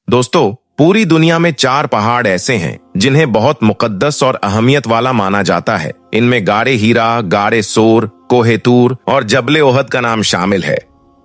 दोस्तों, पूरी दुनिया में 4 पहाड़ ऐसे हैं जिन्हें बहुत मुकद्दस और अहमियत वाला माना जाता है। इनमें गारे हीरा, गारे सोर, कोहे तूर और जबले ओहद का नाम शामिल है।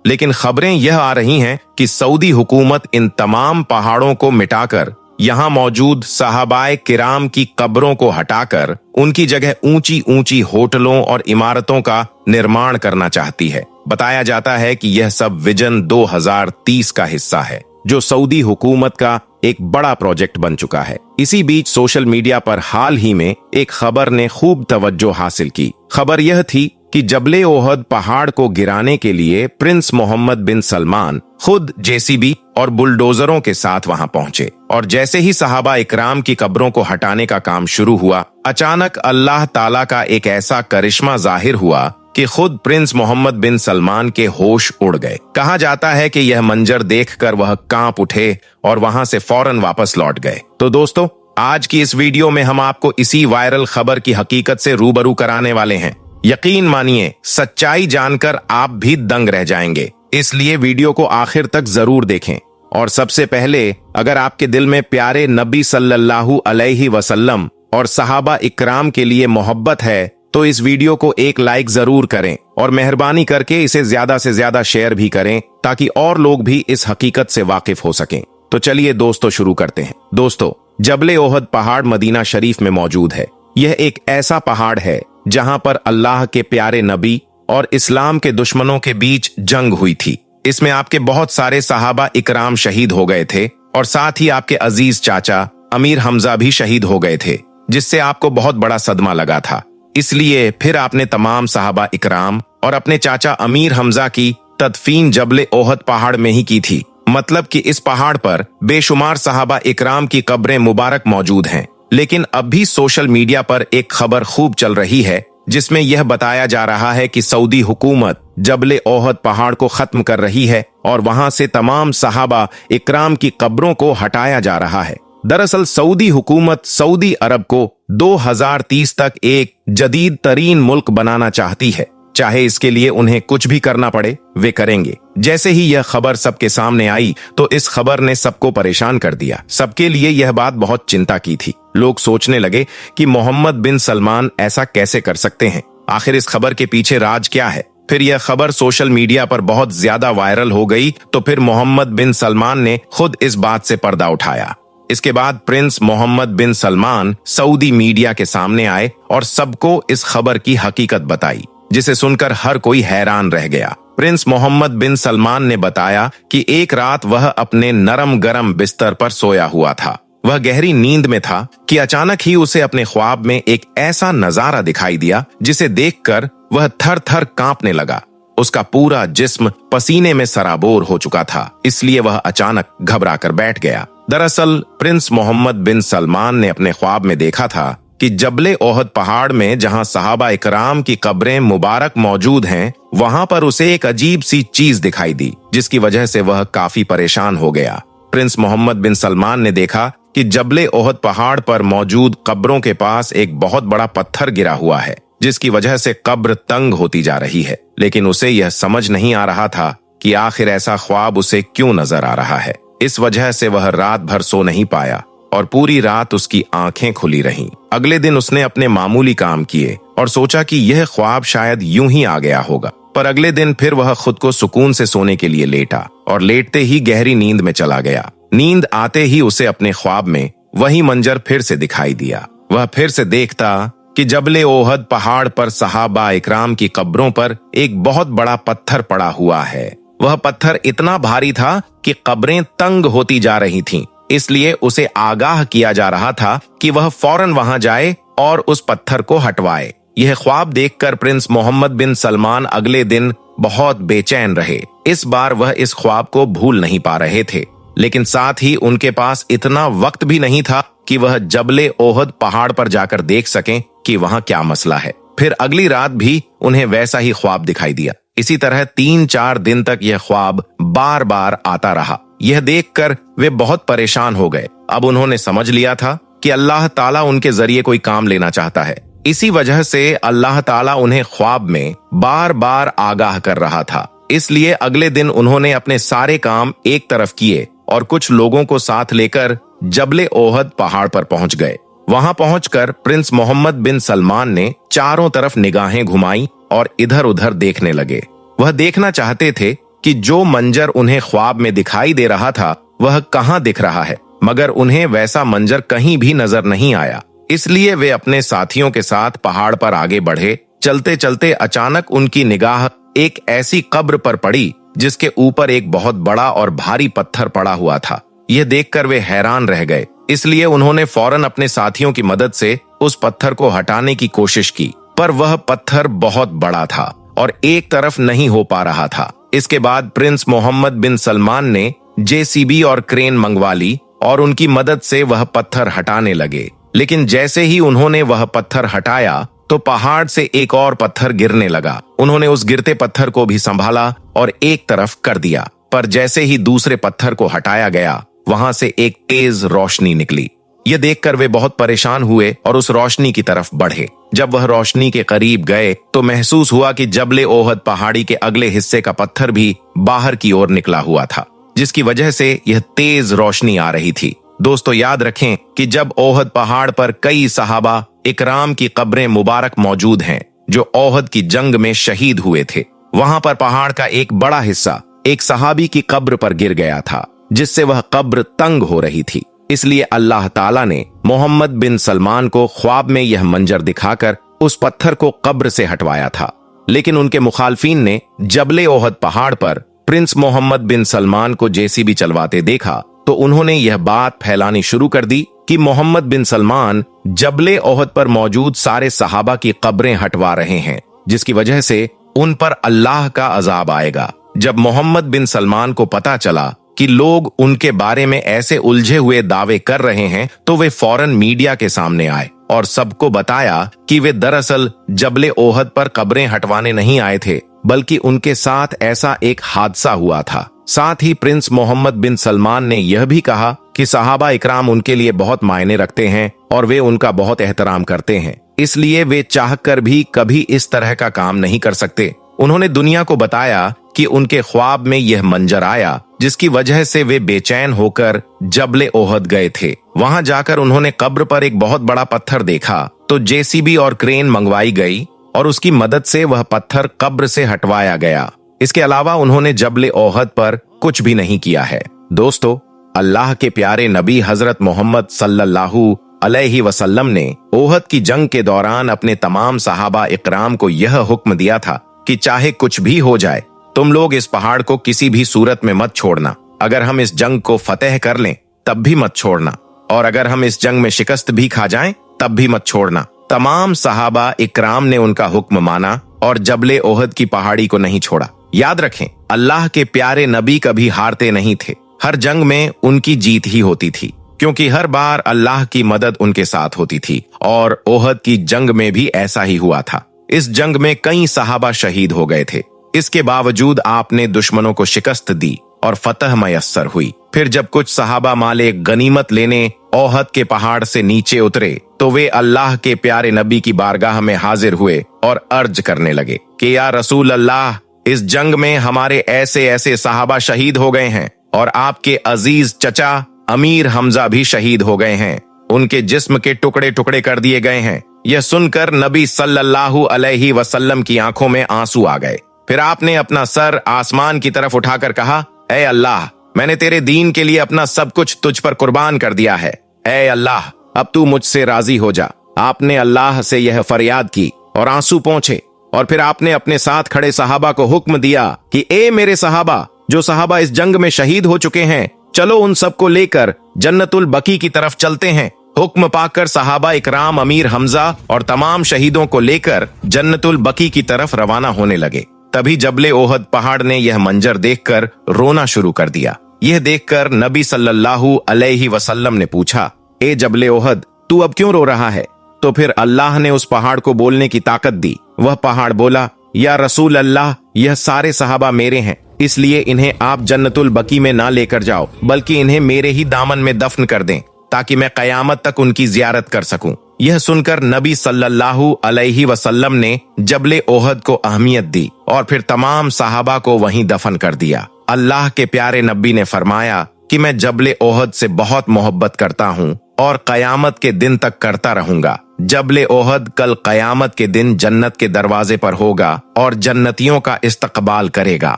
लेकिन खबरें यह आ रही हैं कि सऊदी हुकूमत इन तमाम पहाड़ों को मिटाकर यहाँ मौजूद सहाबाए किराम की कब्रों को हटाकर उनकी जगह ऊंची ऊंची होटलों और इमारतों का निर्माण करना चाहती है। बताया जाता है कि यह सब विजन 2030 का हिस्सा है, जो सऊदी हुकूमत का एक बड़ा प्रोजेक्ट बन चुका है। इसी बीच सोशल मीडिया पर हाल ही में एक खबर ने खूब तवज्जो हासिल की। खबर यह थी कि जबले ओहद पहाड़ को गिराने के लिए प्रिंस मोहम्मद बिन सलमान खुद जेसीबी और बुलडोजरों के साथ वहां पहुंचे और जैसे ही सहाबा इकराम की कब्रों को हटाने का काम शुरू हुआ, अचानक अल्लाह ताला का एक ऐसा करिश्मा जाहिर हुआ कि खुद प्रिंस मोहम्मद बिन सलमान के होश उड़ गए। कहा जाता है कि यह मंजर देखकर वह कांप उठे और वहां से फौरन वापस लौट गए। तो दोस्तों, आज की इस वीडियो में हम आपको इसी वायरल खबर की हकीकत से रूबरू कराने वाले हैं। यकीन मानिए, सच्चाई जानकर आप भी दंग रह जाएंगे, इसलिए वीडियो को आखिर तक जरूर देखें। और सबसे पहले, अगर आपके दिल में प्यारे नबी सल्लल्लाहु अलैहि वसल्लम और सहाबा इकराम के लिए मोहब्बत है तो इस वीडियो को एक लाइक जरूर करें और मेहरबानी करके इसे ज्यादा से ज्यादा शेयर भी करें ताकि और लोग भी इस हकीकत से वाकिफ हो सकें। तो चलिए दोस्तों, शुरू करते हैं। दोस्तों, जबले ओहद पहाड़ मदीना शरीफ में मौजूद है। यह एक ऐसा पहाड़ है जहां पर अल्लाह के प्यारे नबी और इस्लाम के दुश्मनों के बीच जंग हुई थी। इसमें आपके बहुत सारे सहाबा इकराम शहीद हो गए थे और साथ ही आपके अजीज चाचा अमीर हमजा भी शहीद हो गए थे, जिससे आपको बहुत बड़ा सदमा लगा था। इसलिए फिर आपने तमाम सहाबा इकराम और अपने चाचा अमीर हमजा की तदफीन जबले ओहद पहाड़ में ही की थी। मतलब कि इस पहाड़ पर बेशुमार सहाबा इकराम की कब्रें मुबारक मौजूद हैं। लेकिन अब भी सोशल मीडिया पर एक खबर खूब चल रही है जिसमें यह बताया जा रहा है कि सऊदी हुकूमत जबले ओहद पहाड़ को खत्म कर रही है और वहां से तमाम सहाबा इकराम की कब्रों को हटाया जा रहा है। दरअसल सऊदी हुकूमत सऊदी अरब को 2030 तक एक जदीद तरीन मुल्क बनाना चाहती है। चाहे इसके लिए उन्हें कुछ भी करना पड़े, वे करेंगे। जैसे ही यह खबर सबके सामने आई तो इस खबर ने सबको परेशान कर दिया। सबके लिए यह बात बहुत चिंता की थी। लोग सोचने लगे कि मोहम्मद बिन सलमान ऐसा कैसे कर सकते हैं, आखिर इस खबर के पीछे राज क्या है। फिर यह खबर सोशल मीडिया पर बहुत ज्यादा वायरल हो गई तो फिर मोहम्मद बिन सलमान ने खुद इस बात से पर्दा उठाया। इसके बाद प्रिंस मोहम्मद बिन सलमान सऊदी मीडिया के सामने आए और सबको इस खबर की हकीकत बताई, जिसे सुनकर हर कोई हैरान रह गया। प्रिंस मोहम्मद बिन सलमान ने बताया कि एक रात वह अपने नरम गरम बिस्तर पर सोया हुआ था। वह गहरी नींद में था कि अचानक ही उसे अपने ख्वाब में एक ऐसा नजारा दिखाई दिया जिसे देखकर वह थर थर कांपने लगा। उसका पूरा जिस्म पसीने में सराबोर हो चुका था, इसलिए वह अचानक घबरा कर बैठ गया। दरअसल प्रिंस मोहम्मद बिन सलमान ने अपने ख्वाब में देखा था कि जबले ओहद पहाड़ में जहां सहाबा इकराम की कब्रें मुबारक मौजूद हैं, वहां पर उसे एक अजीब सी चीज दिखाई दी, जिसकी वजह से वह काफी परेशान हो गया। प्रिंस मोहम्मद बिन सलमान ने देखा कि जबले ओहद पहाड़ पर मौजूद कब्रों के पास एक बहुत बड़ा पत्थर गिरा हुआ है, जिसकी वजह से कब्र तंग होती जा रही है। लेकिन उसे यह समझ नहीं आ रहा था कि आखिर ऐसा ख्वाब उसे क्यों नजर आ रहा है। इस वजह से वह रात भर सो नहीं पाया और पूरी रात उसकी आंखें खुली रहीं। अगले दिन उसने अपने मामूली काम किए और सोचा कि यह ख्वाब शायद यूं ही आ गया होगा। पर अगले दिन फिर वह खुद को सुकून से सोने के लिए लेटा और लेटते ही गहरी नींद में चला गया। नींद आते ही उसे अपने ख्वाब में वही मंजर फिर से दिखाई दिया। वह फिर से देखता कि जबले ओहद पहाड़ पर सहाबा इकराम की कब्रों पर एक बहुत बड़ा पत्थर पड़ा हुआ है। वह पत्थर इतना भारी था कि कब्रें तंग होती जा रही थीं। इसलिए उसे आगाह किया जा रहा था कि वह फौरन वहां जाए और उस पत्थर को हटवाए। यह ख्वाब देखकर प्रिंस मोहम्मद बिन सलमान अगले दिन बहुत बेचैन रहे। इस बार वह इस ख्वाब को भूल नहीं पा रहे थे, लेकिन साथ ही उनके पास इतना वक्त भी नहीं था कि वह जबले ओहद पहाड़ पर जाकर देख सकें कि वहां क्या मसला है। फिर अगली रात भी उन्हें वैसा ही ख्वाब दिखाई दिया। इसी तरह 3-4 दिन तक यह ख्वाब बार बार आता रहा। यह देखकर वे बहुत परेशान हो गए। अब उन्होंने समझ लिया था कि अल्लाह ताला उनके जरिए कोई काम लेना चाहता है। इसी वजह से अल्लाह ताला उन्हें ख्वाब में बार बार आगाह कर रहा था। इसलिए अगले दिन उन्होंने अपने सारे काम एक तरफ किए और कुछ लोगों को साथ लेकर जबले ओहद पहाड़ पर पहुंच गए। वहां पहुंचकर प्रिंस मोहम्मद बिन सलमान ने चारों तरफ निगाहें घुमाई और इधर उधर देखने लगे। वह देखना चाहते थे कि जो मंजर उन्हें ख्वाब में दिखाई दे रहा था वह कहां दिख रहा है, मगर उन्हें वैसा मंजर कहीं भी नजर नहीं आया। इसलिए वे अपने साथियों के साथ पहाड़ पर आगे बढ़े। चलते चलते अचानक उनकी निगाह एक ऐसी कब्र पर पड़ी जिसके ऊपर एक बहुत बड़ा और भारी पत्थर पड़ा हुआ था। यह देखकर वे हैरान रह गए। इसलिए उन्होंने फौरन अपने साथियों की मदद से उस पत्थर को हटाने की कोशिश की, पर वह पत्थर बहुत बड़ा था और एक तरफ नहीं हो पा रहा था। इसके बाद प्रिंस मोहम्मद बिन सलमान ने जेसीबी और क्रेन मंगवा ली और उनकी मदद से वह पत्थर हटाने लगे। लेकिन जैसे ही उन्होंने वह पत्थर हटाया तो पहाड़ से एक और पत्थर गिरने लगा। उन्होंने उस गिरते पत्थर को भी संभाला और एक तरफ कर दिया, पर जैसे ही दूसरे पत्थर को हटाया गया वहां से एक तेज रोशनी निकली। यह देखकर वे बहुत परेशान हुए और उस रोशनी की तरफ बढ़े। जब वह रोशनी के करीब गए तो महसूस हुआ कि जबले ओहद पहाड़ी के अगले हिस्से का पत्थर भी बाहर की ओर निकला हुआ था, जिसकी वजह से यह तेज रोशनी आ रही थी। दोस्तों, याद रखें कि जब ओहद पहाड़ पर कई सहाबा इकराम की कब्रें मुबारक मौजूद हैं जो ओहद की जंग में शहीद हुए थे। वहां पर पहाड़ का एक बड़ा हिस्सा एक सहाबी की कब्र पर गिर गया था, जिससे वह कब्र तंग हो रही थी। इसलिए अल्लाह ताला ने मोहम्मद बिन सलमान को ख्वाब में यह मंजर दिखाकर उस पत्थर को कब्र से हटवाया था। लेकिन उनके मुखालफिन ने जबले ओहद पहाड़ पर प्रिंस मोहम्मद बिन सलमान को जेसीबी चलवाते देखा तो उन्होंने यह बात फैलानी शुरू कर दी कि मोहम्मद बिन सलमान जबले ओहद पर मौजूद सारे सहाबा की कब्रें हटवा रहे हैं, जिसकी वजह से उन पर अल्लाह का अजाब आएगा। जब मोहम्मद बिन सलमान को पता चला कि लोग उनके बारे में ऐसे उलझे हुए दावे कर रहे हैं तो वे फौरन मीडिया के सामने आए और सबको बताया कि वे दरअसल जबले ओहद पर कब्रें हटवाने नहीं आए थे, बल्कि उनके साथ ऐसा एक हादसा हुआ था। साथ ही प्रिंस मोहम्मद बिन सलमान ने यह भी कहा कि सहाबा इकराम उनके लिए बहुत मायने रखते हैं और वे उनका बहुत एहतराम करते हैं, इसलिए वे चाहकर भी कभी इस तरह का काम नहीं कर सकते। उन्होंने दुनिया को बताया कि उनके ख्वाब में यह मंजर आया, जिसकी वजह से वे बेचैन होकर जबले ओहद गए थे। वहां जाकर उन्होंने कब्र पर एक बहुत बड़ा पत्थर देखा तो जेसीबी और क्रेन मंगवाई गई और उसकी मदद से वह पत्थर कब्र से हटवाया गया। इसके अलावा उन्होंने जबले ओहद पर कुछ भी नहीं किया है। दोस्तों, अल्लाह के प्यारे नबी हजरत मोहम्मद सल्लल्लाहु अलैहि वसल्लम ने ओहद की जंग के दौरान अपने तमाम सहाबा इकराम को यह हुक्म दिया था कि चाहे कुछ भी हो जाए, तुम लोग इस पहाड़ को किसी भी सूरत में मत छोड़ना। अगर हम इस जंग को फतेह कर लें तब भी मत छोड़ना, और अगर हम इस जंग में शिकस्त भी खा जाएं तब भी मत छोड़ना। तमाम सहाबा इकराम ने उनका हुक्म माना और जबले ओहद की पहाड़ी को नहीं छोड़ा। याद रखें, अल्लाह के प्यारे नबी कभी हारते नहीं थे। हर जंग में उनकी जीत ही होती थी, क्योंकि हर बार अल्लाह की मदद उनके साथ होती थी। और ओहद की जंग में भी ऐसा ही हुआ था। इस जंग में कई सहाबा शहीद हो गए थे। इसके बावजूद आपने दुश्मनों को शिकस्त दी और फतह मयस्सर हुई। फिर जब कुछ सहाबा माले गनीमत लेने ओहद के पहाड़ से नीचे उतरे तो वे अल्लाह के प्यारे नबी की बारगाह में हाजिर हुए और अर्ज करने लगे कि या रसूल अल्लाह, इस जंग में हमारे ऐसे ऐसे सहाबा शहीद हो गए हैं और आपके अजीज चचा अमीर हमजा भी शहीद हो गए हैं। उनके जिस्म के टुकड़े टुकड़े कर दिए गए हैं। यह सुनकर नबी सल्लल्लाहु अलैहि वसल्लम की आंखों में आंसू आ गए। फिर आपने अपना सर आसमान की तरफ उठाकर कहा, ऐ अल्लाह, मैंने तेरे दीन के लिए अपना सब कुछ तुझ पर कुर्बान कर दिया है। ऐ अल्लाह, अब तू मुझसे राजी हो जा। आपने अल्लाह से यह फरियाद की और आंसू पहुंचे। और फिर आपने अपने साथ खड़े सहाबा को हुक्म दिया कि ए मेरे सहाबा, जो सहाबा इस जंग में शहीद हो चुके हैं, चलो उन सबको लेकर जन्नतुल बकी की तरफ चलते हैं। हुक्म पाकर सहाबा इकराम अमीर हमजा और तमाम शहीदों को लेकर जन्नतुल बकी की तरफ रवाना होने लगे। तभी जबले ओहद पहाड़ ने यह मंजर देखकर रोना शुरू कर दिया। यह देखकर नबी सल्लल्लाहु अलैहि वसल्लम ने पूछा, ए जबले ओहद, तू अब क्यों रो रहा है? तो फिर अल्लाह ने उस पहाड़ को बोलने की ताकत दी। वह पहाड़ बोला, या रसूल अल्लाह, यह सारे सहाबा मेरे हैं, इसलिए इन्हें आप जन्नतुल बकी में ना लेकर जाओ, बल्कि इन्हें मेरे ही दामन में दफन कर दें, ताकि मैं कयामत तक उनकी जियारत कर सकूं। यह सुनकर नबी सल्लल्लाहु अलैहि वसल्लम ने जबले ओहद को अहमियत दी और फिर तमाम सहाबा को वहीं दफन कर दिया। अल्लाह के प्यारे नबी ने फरमाया कि कि मैं जबले ओहद से बहुत मोहब्बत करता हूँ और कयामत के दिन तक करता रहूंगा। जबले ओहद कल कयामत के दिन जन्नत के दरवाजे पर होगा और जन्नतियों का इस्तकबाल करेगा।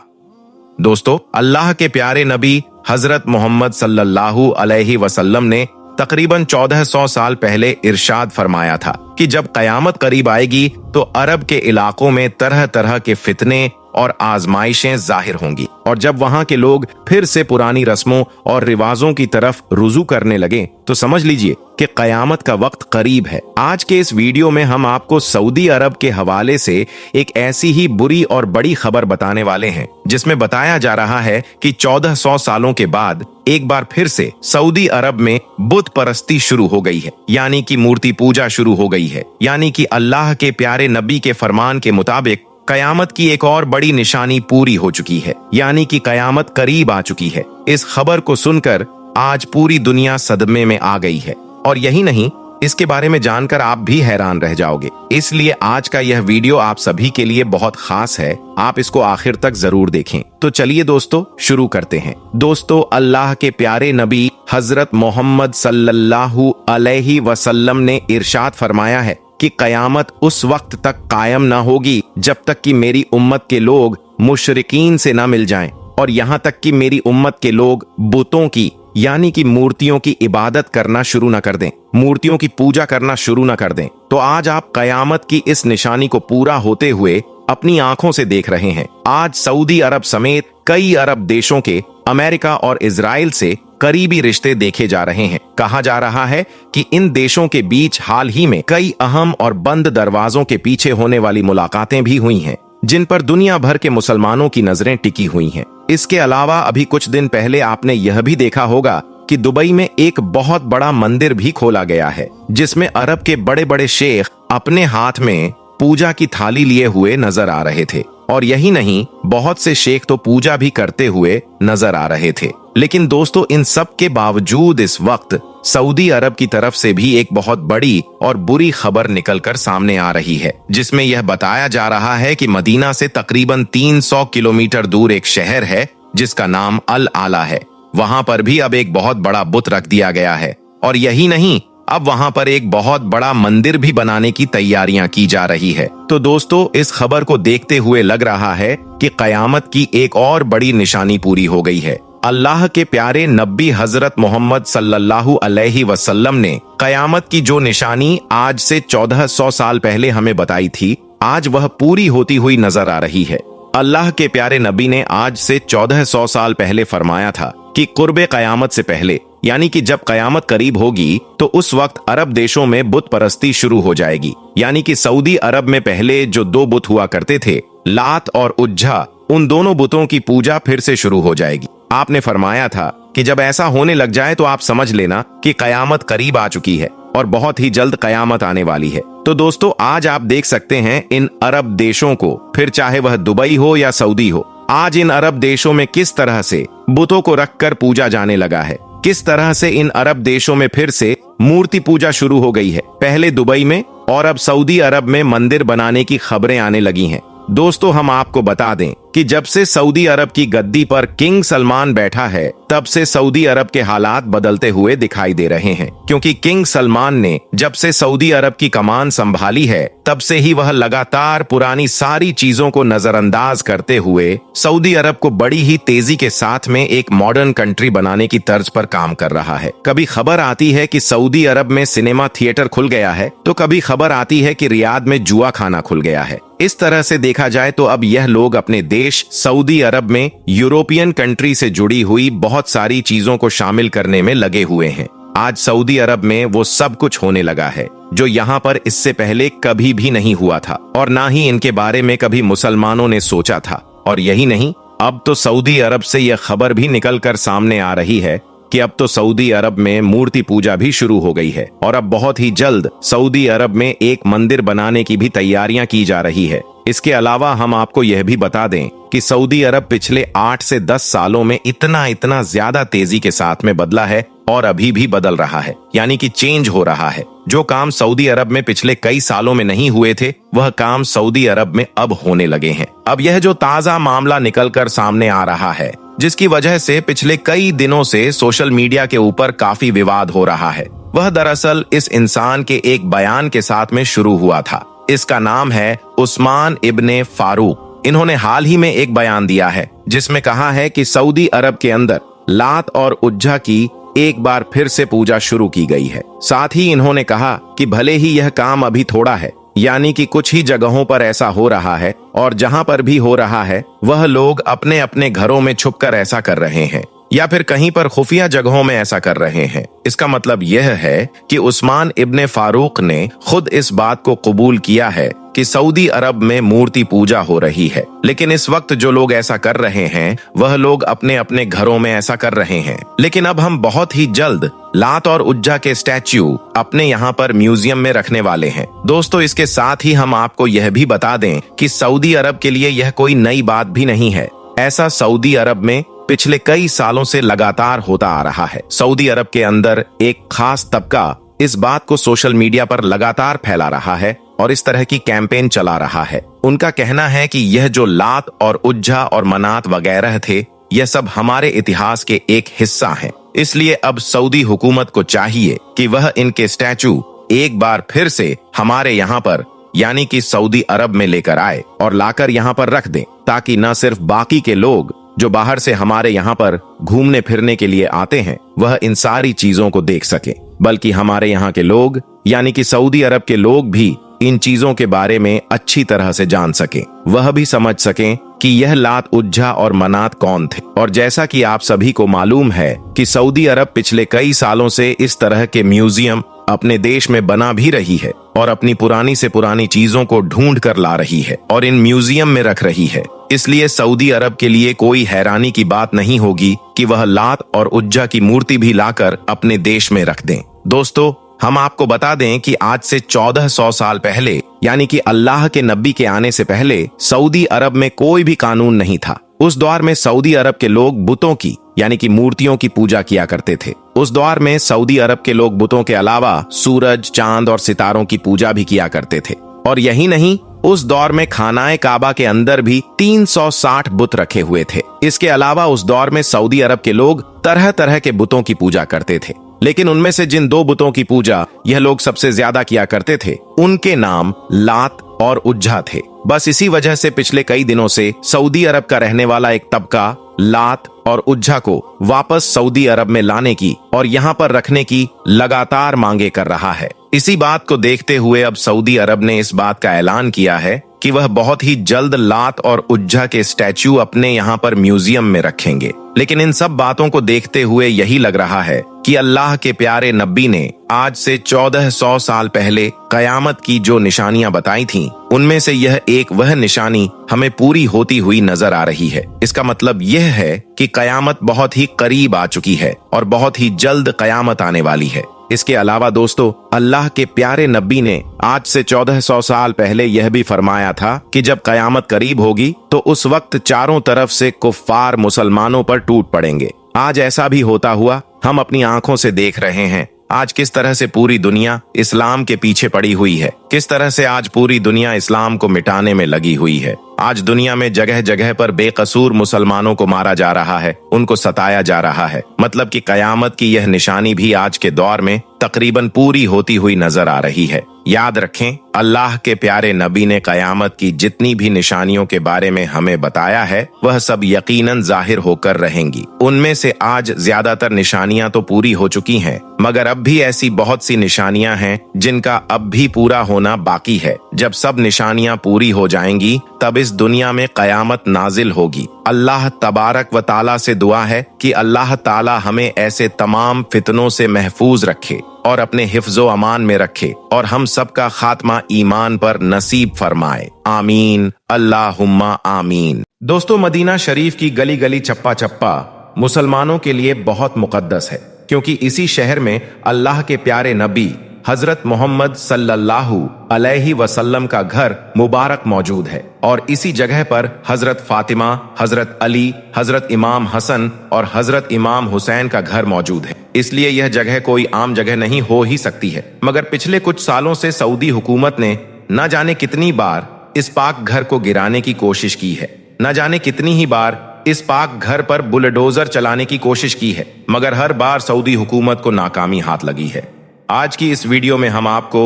दोस्तों, अल्लाह के प्यारे नबी हजरत मोहम्मद सल्लल्लाहु अलैहि वसल्लम ने तकरीबन 1400 साल पहले इरशाद फरमाया था कि जब कयामत करीब आएगी तो अरब के इलाकों में तरह तरह के फितने और आजमाइशें जाहिर होंगी, और जब वहां के लोग फिर से पुरानी रस्मों और रिवाजों की तरफ रुजू करने लगे तो समझ लीजिए कि कयामत का वक्त करीब है। आज के इस वीडियो में हम आपको सऊदी अरब के हवाले से एक ऐसी ही बुरी और बड़ी खबर बताने वाले हैं जिसमें बताया जा रहा है कि 1400 सालों के बाद एक बार फिर से सऊदी अरब में बुत परस्ती शुरू हो गई है, यानी कि मूर्ति पूजा शुरू हो गई है। यानी कि अल्लाह के प्यारे नबी के फरमान के मुताबिक कयामत की एक और बड़ी निशानी पूरी हो चुकी है, यानी कि कयामत करीब आ चुकी है। इस खबर को सुनकर आज पूरी दुनिया सदमे में आ गई है, और यही नहीं, इसके बारे में जानकर आप भी हैरान रह जाओगे। इसलिए आज का यह वीडियो आप सभी के लिए बहुत खास है, आप इसको आखिर तक जरूर देखें। तो चलिए दोस्तों, शुरू करते हैं। दोस्तों, अल्लाह के प्यारे नबी हजरत मोहम्मद सल्लल्लाहु अलैहि वसल्लम ने इरशाद फरमाया है कि कयामत उस वक्त तक कायम ना होगी जब तक कि मेरी उम्मत के लोग मुशरिकीन से ना मिल जाएं, और यहाँ तक कि मेरी उम्मत के लोग बुतों की यानी कि मूर्तियों की इबादत करना शुरू न कर दें, मूर्तियों की पूजा करना शुरू न कर दें। तो आज आप कयामत की इस निशानी को पूरा होते हुए अपनी आंखों से देख रहे हैं। आज सऊदी अरब समेत कई अरब देशों के अमेरिका और इजराइल से करीबी रिश्ते देखे जा रहे हैं। कहा जा रहा है कि इन देशों के बीच हाल ही में कई अहम और बंद दरवाजों के पीछे होने वाली मुलाकातें भी हुई हैं, जिन पर दुनिया भर के मुसलमानों की नजरें टिकी हुई हैं। इसके अलावा अभी कुछ दिन पहले आपने यह भी देखा होगा कि दुबई में एक बहुत बड़ा मंदिर भी खोला गया है, जिसमें अरब के बड़े बड़े शेख अपने हाथ में पूजा की थाली लिए हुए नजर आ रहे थे। और यही नहीं, बहुत से शेख तो पूजा भी करते हुए नजर आ रहे थे। लेकिन दोस्तों, इन सब के बावजूद इस वक्त सऊदी अरब की तरफ से भी एक बहुत बड़ी और बुरी खबर निकलकर सामने आ रही है, जिसमें यह बताया जा रहा है कि मदीना से तकरीबन 300 किलोमीटर दूर एक शहर है जिसका नाम अल आला है। वहां पर भी अब एक बहुत बड़ा बुत रख दिया गया है, और यही नहीं, अब वहां पर एक बहुत बड़ा मंदिर भी बनाने की तैयारियां की जा रही है। तो दोस्तों, इस खबर को देखते हुए लग रहा है कि कयामत की एक और बड़ी निशानी पूरी हो गई है। अल्लाह के प्यारे नबी हजरत मोहम्मद सल्लल्लाहु अलैहि वसल्लम ने कयामत की जो निशानी आज से 1400 साल पहले हमें बताई थी, आज वह पूरी होती हुई नजर आ रही है। अल्लाह के प्यारे नबी ने आज से 1400 साल पहले फरमाया था कि कुर्बे कयामत से पहले, यानी कि जब कयामत करीब होगी तो उस वक्त अरब देशों में बुत परस्ती शुरू हो जाएगी। यानी कि सऊदी अरब में पहले जो दो बुत हुआ करते थे, लात और उज्जा, उन दोनों बुतों की पूजा फिर से शुरू हो जाएगी। आपने फरमाया था कि जब ऐसा होने लग जाए तो आप समझ लेना कि कयामत करीब आ चुकी है और बहुत ही जल्द कयामत आने वाली है। तो दोस्तों, आज आप देख सकते हैं इन अरब देशों को, फिर चाहे वह दुबई हो या सऊदी हो, आज इन अरब देशों में किस तरह से बुतों को रखकर पूजा जाने लगा है, किस तरह से इन अरब देशों में फिर से मूर्ति पूजा शुरू हो गई है। पहले दुबई में और अब सऊदी अरब में मंदिर बनाने की खबरें आने लगी हैं। दोस्तों, हम आपको बता दें कि जब से सऊदी अरब की गद्दी पर किंग सलमान बैठा है, तब से सऊदी अरब के हालात बदलते हुए दिखाई दे रहे हैं, क्योंकि किंग सलमान ने जब से सऊदी अरब की कमान संभाली है, तब से ही वह लगातार पुरानी सारी चीजों को नजरअंदाज करते हुए सऊदी अरब को बड़ी ही तेजी के साथ में एक मॉडर्न कंट्री बनाने की तर्ज पर काम कर रहा है। कभी खबर आती है कि सऊदी अरब में सिनेमा थिएटर खुल गया है, तो कभी खबर आती है कि रियाद में जुआ खाना खुल गया है। इस तरह से देखा जाए तो अब यह लोग अपने देश सऊदी अरब में यूरोपियन कंट्री से जुड़ी हुई बहुत सारी चीजों को शामिल करने में लगे हुए हैं। आज सऊदी अरब में वो सब कुछ होने लगा है जो यहाँ पर इससे पहले कभी भी नहीं हुआ था, और ना ही इनके बारे में कभी मुसलमानों ने सोचा था। और यही नहीं, अब तो सऊदी अरब से यह खबर भी निकल कर सामने आ रही है कि अब तो सऊदी अरब में मूर्ति पूजा भी शुरू हो गई है, और अब बहुत ही जल्द सऊदी अरब में एक मंदिर बनाने की भी तैयारियां की जा रही है। इसके अलावा हम आपको यह भी बता दें कि सऊदी अरब पिछले 8 से 10 सालों में इतना ज्यादा तेजी के साथ में बदला है और अभी भी बदल रहा है, यानी कि चेंज हो रहा है। जो काम सऊदी अरब में पिछले कई सालों में नहीं हुए थे, वह काम सऊदी अरब में अब होने लगे हैं। अब यह जो ताजा मामला निकलकर सामने आ रहा है, जिसकी वजह से पिछले कई दिनों से सोशल मीडिया के ऊपर काफी विवाद हो रहा है, वह दरअसल इस इंसान के एक बयान के साथ में शुरू हुआ था। इसका नाम है उस्मान इब्ने फारूक। इन्होंने हाल ही में एक बयान दिया है जिसमें कहा है कि सऊदी अरब के अंदर लात और उज्जा की एक बार फिर से पूजा शुरू की गई है। साथ ही इन्होंने कहा कि भले ही यह काम अभी थोड़ा है, यानी कि कुछ ही जगहों पर ऐसा हो रहा है, और जहां पर भी हो रहा है वह लोग अपने अपने घरों में छुपकर ऐसा कर रहे हैं या फिर कहीं पर खुफिया जगहों में ऐसा कर रहे हैं। इसका मतलब यह है कि उस्मान इब्ने फारूक ने खुद इस बात को कबूल किया है कि सऊदी अरब में मूर्ति पूजा हो रही है, लेकिन इस वक्त जो लोग ऐसा कर रहे हैं वह लोग अपने अपने घरों में ऐसा कर रहे हैं। लेकिन अब हम बहुत ही जल्द लात और उज्जा के स्टैच्यू अपने यहाँ पर म्यूजियम में रखने वाले हैं। दोस्तों, इसके साथ ही हम आपको यह भी बता दें कि सऊदी अरब के लिए यह कोई नई बात भी नहीं है। ऐसा सऊदी अरब में पिछले कई सालों से लगातार होता आ रहा है। सऊदी अरब के अंदर एक खास तबका इस बात को सोशल मीडिया पर लगातार फैला रहा है और इस तरह की कैंपेन चला रहा है। उनका कहना है कि यह जो लात और उज्जा और मनात वगैरह थे, यह सब हमारे इतिहास के एक हिस्सा हैं। इसलिए अब सऊदी हुकूमत को चाहिए कि वह इनके स्टैचू एक बार फिर से हमारे यहाँ पर, यानी कि सऊदी अरब में लेकर आए और लाकर यहाँ पर रख दें, ताकि न सिर्फ बाकी के लोग जो बाहर से हमारे यहाँ पर घूमने फिरने के लिए आते हैं वह इन सारी चीजों को देख सके, बल्कि हमारे यहाँ के लोग, यानी कि सऊदी अरब के लोग भी इन चीजों के बारे में अच्छी तरह से जान सकें। वह भी समझ सकें कि यह लात उज्जा और मनात कौन थे। और जैसा कि आप सभी को मालूम है कि सऊदी अरब पिछले कई सालों से इस तरह के म्यूजियम अपने देश में बना भी रही है और अपनी पुरानी से पुरानी चीजों को ढूंढ कर ला रही है और इन म्यूजियम में रख रही है। इसलिए सऊदी अरब के लिए कोई हैरानी की बात नहीं होगी कि वह लात और उज्जा की मूर्ति भी लाकर अपने देश में रख दें। दोस्तों, हम आपको बता दें कि आज से 1400 साल पहले, यानी कि अल्लाह के नबी के आने से पहले सऊदी अरब में कोई भी कानून नहीं था। उस दौर में सऊदी अरब के लोग बुतों की, यानी कि मूर्तियों की पूजा किया करते थे। उस दौर में सऊदी अरब के लोग बुतों के अलावा सूरज, चांद और सितारों की पूजा भी किया करते थे। और यही नहीं, उस दौर में खानाए काबा के अंदर भी 360 बुत रखे हुए थे। इसके अलावा उस दौर में सऊदी अरब के लोग तरह तरह के बुतों की पूजा करते थे, लेकिन उनमें से जिन दो बुतों की पूजा यह लोग सबसे ज्यादा किया करते थे, उनके नाम लात और उज्जा थे। बस इसी वजह से पिछले कई दिनों से सऊदी अरब का रहने वाला एक तबका लात और उज्जा को वापस सऊदी अरब में लाने की और यहाँ पर रखने की लगातार मांगे कर रहा है। इसी बात को देखते हुए अब सऊदी अरब ने इस बात का ऐलान किया है कि वह बहुत ही जल्द लात और उज्जा के स्टैच्यू अपने यहाँ पर म्यूजियम में रखेंगे। लेकिन इन सब बातों को देखते हुए यही लग रहा है कि अल्लाह के प्यारे नबी ने आज से 1400 साल पहले कयामत की जो निशानियां बताई थीं, उनमें से यह एक वह निशानी हमें पूरी होती हुई नजर आ रही है। इसका मतलब यह है कि कयामत बहुत ही करीब आ चुकी है और बहुत ही जल्द कयामत आने वाली है। इसके अलावा दोस्तों, अल्लाह के प्यारे नबी ने आज से 1400 साल पहले यह भी फरमाया था कि जब कयामत करीब होगी तो उस वक्त चारों तरफ से कुफ्फार मुसलमानों पर टूट पड़ेंगे। आज ऐसा भी होता हुआ हम अपनी आंखों से देख रहे हैं। आज किस तरह से पूरी दुनिया इस्लाम के पीछे पड़ी हुई है, किस तरह से आज पूरी दुनिया इस्लाम को मिटाने में लगी हुई है। आज दुनिया में जगह जगह पर बेकसूर मुसलमानों को मारा जा रहा है, उनको सताया जा रहा है। मतलब कि कयामत की यह निशानी भी आज के दौर में तकरीबन पूरी होती हुई नजर आ रही है। याद रखें, अल्लाह के प्यारे नबी ने कयामत की जितनी भी निशानियों के बारे में हमें बताया है वह सब यकीनन जाहिर होकर रहेंगी। उनमें से आज ज्यादातर निशानियां तो पूरी हो चुकी हैं, मगर अब भी ऐसी बहुत सी निशानियां हैं जिनका अब भी पूरा होना बाकी है। जब सब निशानियां पूरी हो जाएंगी तब इस दुनिया में कयामत नाजिल होगी। अल्लाह तबारक व ताला से दुआ है कि अल्लाह ताला हमें ऐसे तमाम फितनों से महफूज रखे और अपने हिफ्जो अमान में रखे और हम सबका खात्मा ईमान पर नसीब फरमाए। आमीन, अल्लाहुम्मा आमीन। दोस्तों, मदीना शरीफ की गली गली चप्पा चप्पा मुसलमानों के लिए बहुत मुकद्दस है, क्योंकि इसी शहर में अल्लाह के प्यारे नबी हजरत मोहम्मद सल्लल्लाहु अलैहि वसल्लम का घर मुबारक मौजूद है और इसी जगह पर हजरत फातिमा, हजरत अली, हजरत इमाम हसन और हजरत इमाम हुसैन का घर मौजूद है। इसलिए यह जगह कोई आम जगह नहीं हो ही सकती है। मगर पिछले कुछ सालों से सऊदी हुकूमत ने न जाने कितनी बार इस पाक घर को गिराने की कोशिश की है, न जाने कितनी ही बार इस पाक घर पर बुलडोजर चलाने की कोशिश की है, मगर हर बार सऊदी हुकूमत को नाकामी हाथ लगी है। आज की इस वीडियो में हम आपको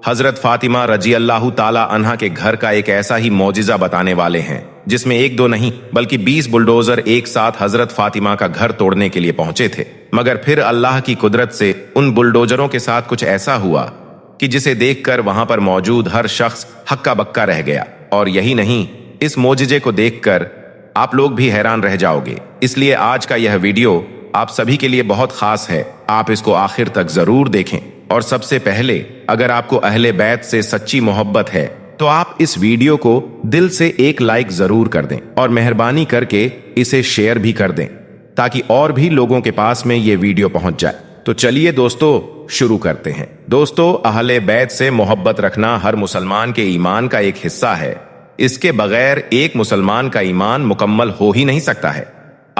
हजरत फातिमा रजी अल्लाह ताला अन्हा के घर का एक ऐसा ही मौजिजा बताने वाले हैं जिसमें एक दो नहीं बल्कि 20 बुलडोजर एक साथ हजरत फातिमा का घर तोड़ने के लिए पहुंचे थे। मगर फिर अल्लाह की कुदरत से उन बुलडोजरों के साथ कुछ ऐसा हुआ कि जिसे देखकर वहां पर मौजूद हर शख्स हक्का बक्का रह गया। और यही नहीं, इस मौजिजे को देखकर आप लोग भी हैरान रह जाओगे। इसलिए आज का यह वीडियो आप सभी के लिए बहुत खास है। आप इसको आखिर तक जरूर देखें। और सबसे पहले, अगर आपको अहले बैत से सच्ची मोहब्बत है तो आप इस वीडियो को दिल से एक लाइक जरूर कर दें और मेहरबानी करके इसे शेयर भी कर दें ताकि और भी लोगों के पास में ये वीडियो पहुंच जाए। तो चलिए दोस्तों, शुरू करते हैं। दोस्तों, अहले बैत से मोहब्बत रखना हर मुसलमान के ईमान का एक हिस्सा है। इसके बगैर एक मुसलमान का ईमान मुकम्मल हो ही नहीं सकता है।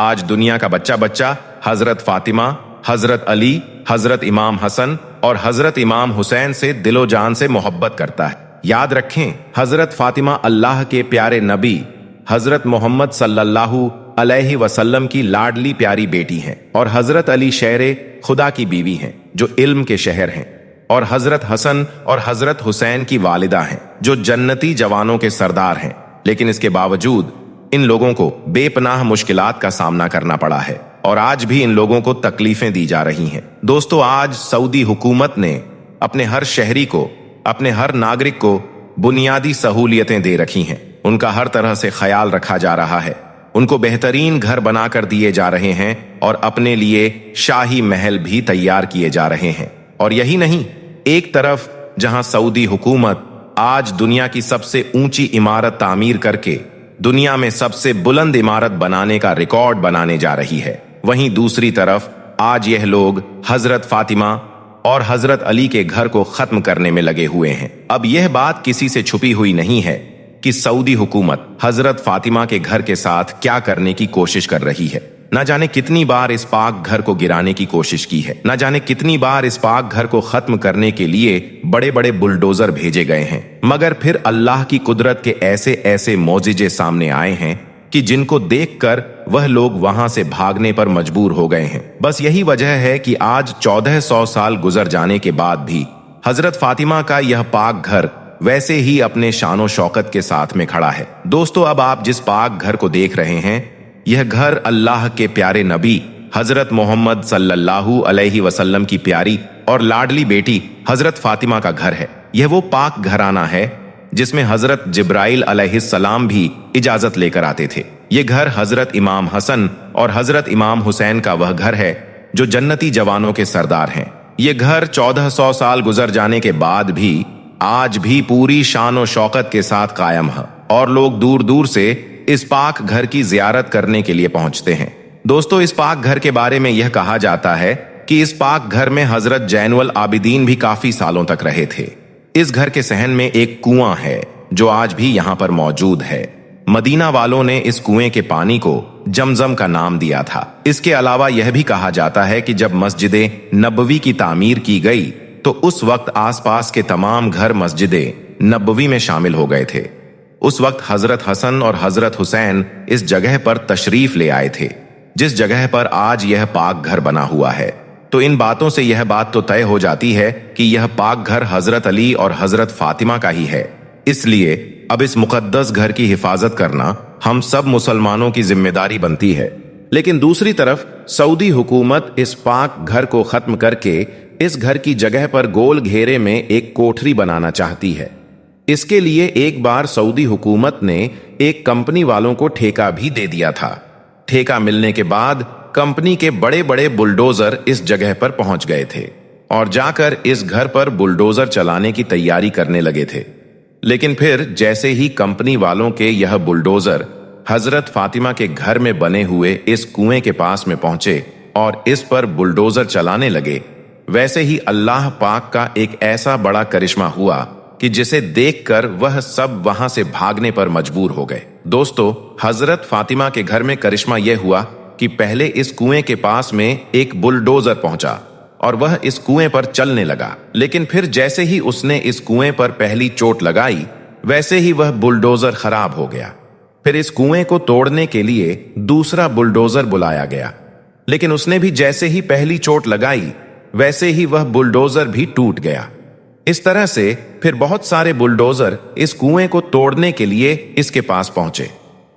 आज दुनिया का बच्चा बच्चा हजरत फातिमा, हजरत अली, हजरत इमाम हसन और हजरत इमाम हुसैन से दिलो जान से मोहब्बत करता है। याद रखें, हजरत फातिमा अल्लाह के प्यारे नबी हजरत मोहम्मद सल्लल्लाहु अलैहि वसल्लम की लाडली प्यारी बेटी हैं और हजरत अली शेरे खुदा की बीवी हैं जो इल्म के शहर हैं। और हजरत हसन और हजरत हुसैन की वालिदा हैं जो जन्नती जवानों के सरदार हैं। लेकिन इसके बावजूद इन लोगों को बेपनाह मुश्किलात का सामना करना पड़ा है और आज भी इन लोगों को तकलीफें दी जा रही हैं। दोस्तों, आज सऊदी हुकूमत ने अपने हर शहरी को, अपने हर नागरिक को बुनियादी सहूलियतें दे रखी हैं। उनका हर तरह से ख्याल रखा जा रहा है। उनको बेहतरीन घर बनाकर दिए जा रहे हैं और अपने लिए शाही महल भी तैयार किए जा रहे हैं। और यही नहीं, एक तरफ जहां सऊदी हुकूमत आज दुनिया की सबसे ऊंची इमारत तामीर करके दुनिया में सबसे बुलंद इमारत बनाने का रिकॉर्ड बनाने जा रही है, वहीं दूसरी तरफ आज यह लोग हजरत फातिमा और हजरत अली के घर को खत्म करने में लगे हुए हैं। अब यह बात किसी से छुपी हुई नहीं है कि सऊदी हुकूमत हजरत फातिमा के घर के साथ क्या करने की कोशिश कर रही है। न जाने कितनी बार इस पाक घर को गिराने की कोशिश की है, न जाने कितनी बार इस पाक घर को खत्म करने के लिए बड़े बड़े बुलडोजर भेजे गए हैं। मगर फिर अल्लाह की कुदरत के ऐसे ऐसे मौजिजे सामने आए हैं कि जिनको देखकर वह लोग वहां से भागने पर मजबूर हो गए हैं। बस यही वजह है कि आज 1400 साल गुजर जाने के बाद भी हजरत फातिमा का यह पाक घर वैसे ही अपने शानो शौकत के साथ में खड़ा है। दोस्तों, अब आप जिस पाक घर को देख रहे हैं, यह घर अल्लाह के प्यारे नबी हजरत मोहम्मद सल्लल्लाहु अलैहि वसल्लम की प्यारी और लाडली बेटी हजरत फातिमा का घर है। यह वो पाक घराना है जिसमें हजरत जिब्राइल अलैहिस्सलाम भी इजाजत लेकर आते थे। यह घर हजरत इमाम हसन और हजरत इमाम हुसैन का वह घर है जो जन्नती जवानों के सरदार हैं। यह घर 1400 साल गुजर जाने के बाद भी आज भी पूरी शान शौकत के साथ कायम है और लोग दूर दूर से इस पाक घर की जियारत करने के लिए पहुंचते हैं। दोस्तों, इस पाक घर के बारे में यह कहा जाता है कि इस पाक घर में हजरत जैनुल आबिदीन भी काफी सालों तक रहे थे। इस घर के सहन में एक कुआं है जो आज भी यहाँ पर मौजूद है। मदीना वालों ने इस कुएं के पानी को जमजम का नाम दिया था। इसके अलावा यह भी कहा जाता है कि जब मस्जिदे नबवी की तामीर की गई तो उस वक्त आसपास के तमाम घर मस्जिदे नबवी में शामिल हो गए थे। उस वक्त हजरत हसन और हजरत हुसैन इस जगह पर तशरीफ ले आए थे जिस जगह पर आज यह पाक घर बना हुआ है। तो इन बातों से यह बात तो तय हो जाती है कि यह पाक घर हजरत अली और हजरत फातिमा का ही है। इसलिए अब इस मुकद्दस घर की हिफाजत करना हम सब मुसलमानों की जिम्मेदारी बनती है। लेकिन दूसरी तरफ सऊदी हुकूमत इस पाक घर को खत्म करके इस घर की जगह पर गोल घेरे में एक कोठरी बनाना चाहती है। इसके लिए एक बार सऊदी हुकूमत ने एक कंपनी वालों को ठेका भी दे दिया था। ठेका मिलने के बाद कंपनी के बड़े बड़े बुलडोजर इस जगह पर पहुंच गए थे और जाकर इस घर पर बुलडोजर चलाने की तैयारी करने लगे थे। लेकिन फिर जैसे ही कंपनी वालों के यह बुलडोजर हजरत फातिमा के घर में बने हुए इस कुएं के पास में पहुंचे और इस पर बुलडोजर चलाने लगे, वैसे ही अल्लाह पाक का एक ऐसा बड़ा करिश्मा हुआ कि जिसे देखकर वह सब वहां से भागने पर मजबूर हो गए। दोस्तों, हजरत फातिमा के घर में करिश्मा यह हुआ कि पहले इस कुएं के पास में एक बुलडोजर पहुंचा और वह इस कुएं पर चलने लगा, लेकिन फिर जैसे ही उसने इस कुएं पर पहली चोट लगाई वैसे ही वह बुलडोजर खराब हो गया। फिर इस कुएं को तोड़ने के लिए दूसरा बुलडोजर बुलाया गया, लेकिन उसने भी जैसे ही पहली चोट लगाई वैसे ही वह बुलडोजर भी टूट गया। इस तरह से फिर बहुत सारे बुलडोजर इस कुएं को तोड़ने के लिए इसके पास पहुंचे,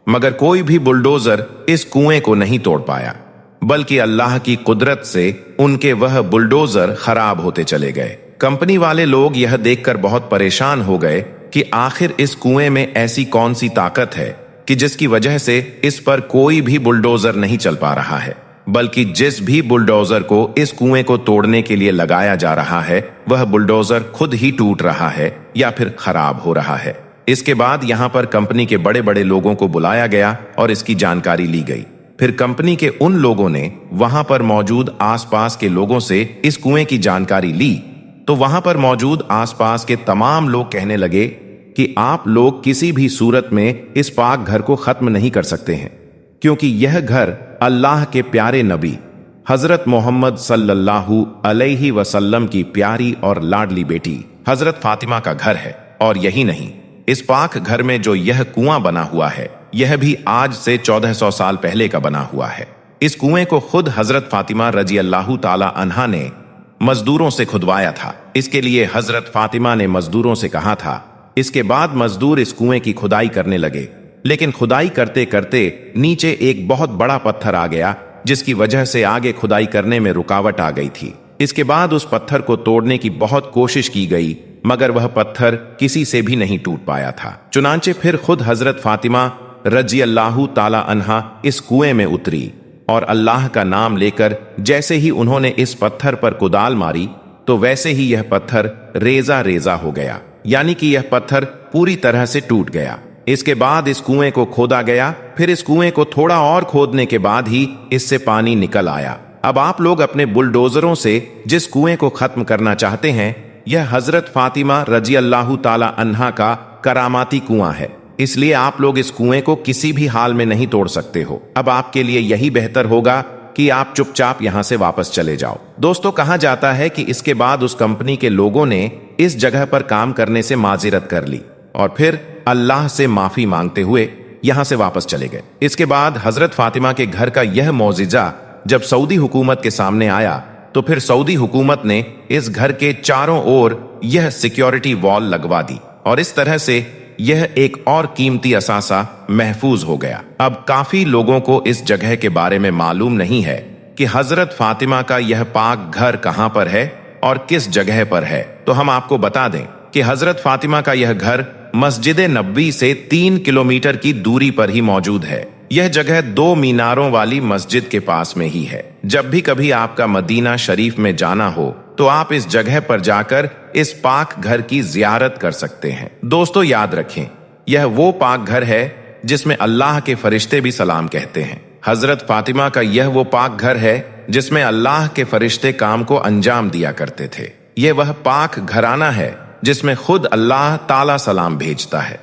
मगर कोई भी बुलडोजर इस कुएं को नहीं तोड़ पाया, बल्कि अल्लाह की कुदरत से उनके वह बुलडोजर खराब होते चले गए। कंपनी वाले लोग यह देखकर बहुत परेशान हो गए कि आखिर इस कुएं में ऐसी कौन सी ताकत है कि जिसकी वजह से इस पर कोई भी बुलडोजर नहीं चल पा रहा है, बल्कि जिस भी बुलडोजर को इस कुएं को तोड़ने के लिए लगाया जा रहा है वह बुलडोजर खुद ही टूट रहा है या फिर खराब हो रहा है। इसके बाद यहाँ पर कंपनी के बड़े बड़े लोगों को बुलाया गया और इसकी जानकारी ली गई। फिर कंपनी के उन लोगों ने वहां पर मौजूद आसपास के लोगों से इस कुएं की जानकारी ली, तो वहां पर मौजूद आसपास के तमाम लोग कहने लगे कि आप लोग किसी भी सूरत में इस पाक घर को खत्म नहीं कर सकते हैं, क्योंकि यह घर अल्लाह के प्यारे नबी हजरत मोहम्मद सल्लल्लाहु अलैहि वसल्लम की प्यारी और लाडली बेटी हजरत फातिमा का घर है। और यही नहीं, इस पाक घर में जो यह कुआं बना हुआ है यह भी आज से 1400 साल पहले का बना हुआ है। इस कुएं को खुद हजरत फातिमा रजी अल्लाह ताला अन्हा ने मजदूरों से खुदवाया था। इसके लिए हजरत फातिमा ने मजदूरों से कहा था। इसके बाद मजदूर इस कुएं की खुदाई करने लगे, लेकिन खुदाई करते करते नीचे एक बहुत बड़ा पत्थर आ गया, जिसकी वजह से आगे खुदाई करने में रुकावट आ गई थी। इसके बाद उस पत्थर को तोड़ने की बहुत कोशिश की गई, मगर वह पत्थर किसी से भी नहीं टूट पाया था। चुनांचे फिर खुद हजरत फातिमा रजी अल्लाह ताला अन्हा इस कुएं में उतरी और अल्लाह का नाम लेकर जैसे ही उन्होंने इस पत्थर पर कुदाल मारी तो वैसे ही यह पत्थर रेजा रेजा हो गया, यानी कि यह पत्थर पूरी तरह से टूट गया। इसके बाद इस कुएं को खोदा गया, फिर इस कुएं को थोड़ा और खोदने के बाद ही इससे पानी निकल आया। अब आप लोग अपने बुलडोजरों से जिस कुएं को खत्म करना चाहते हैं, यह हजरत फातिमा रजी अल्लाह ताला अन्हा का करामाती कुआं है, इसलिए आप लोग इस कुएं को किसी भी हाल में नहीं तोड़ सकते हो। अब आपके लिए यही बेहतर होगा कि आप चुपचाप यहां से वापस चले जाओ। दोस्तों, कहा जाता है कि इसके बाद उस कंपनी के लोगों ने इस जगह पर काम करने से माजिरत कर ली और फिर अल्लाह से माफी मांगते हुए यहां से वापस चले गए। इसके बाद हजरत फातिमा के घर का यह मौजिजा जब सऊदी हुकूमत के सामने आया तो फिर सऊदी हुकूमत ने इस घर के चारों ओर यह सिक्योरिटी वॉल लगवा दी और इस तरह से यह एक और कीमती असासा महफूज हो गया। अब काफी लोगों को इस जगह के बारे में मालूम नहीं है कि हजरत फातिमा का यह पाक घर कहां पर है और किस जगह पर है। तो हम आपको बता दें कि हजरत फातिमा का यह घर मस्जिद नबवी से 3 किलोमीटर की दूरी पर ही मौजूद है। यह जगह 2 मीनारों वाली मस्जिद के पास में ही है। जब भी कभी आपका मदीना शरीफ में जाना हो तो आप इस जगह पर जाकर इस पाक घर की जियारत कर सकते हैं। दोस्तों, याद रखें, यह वो पाक घर है जिसमें अल्लाह के फरिश्ते भी सलाम कहते हैं। हजरत फातिमा का यह वो पाक घर है जिसमें अल्लाह के फरिश्ते काम को अंजाम दिया करते थे। यह वह पाक घराना है जिसमें खुद अल्लाह ताला सलाम भेजता है।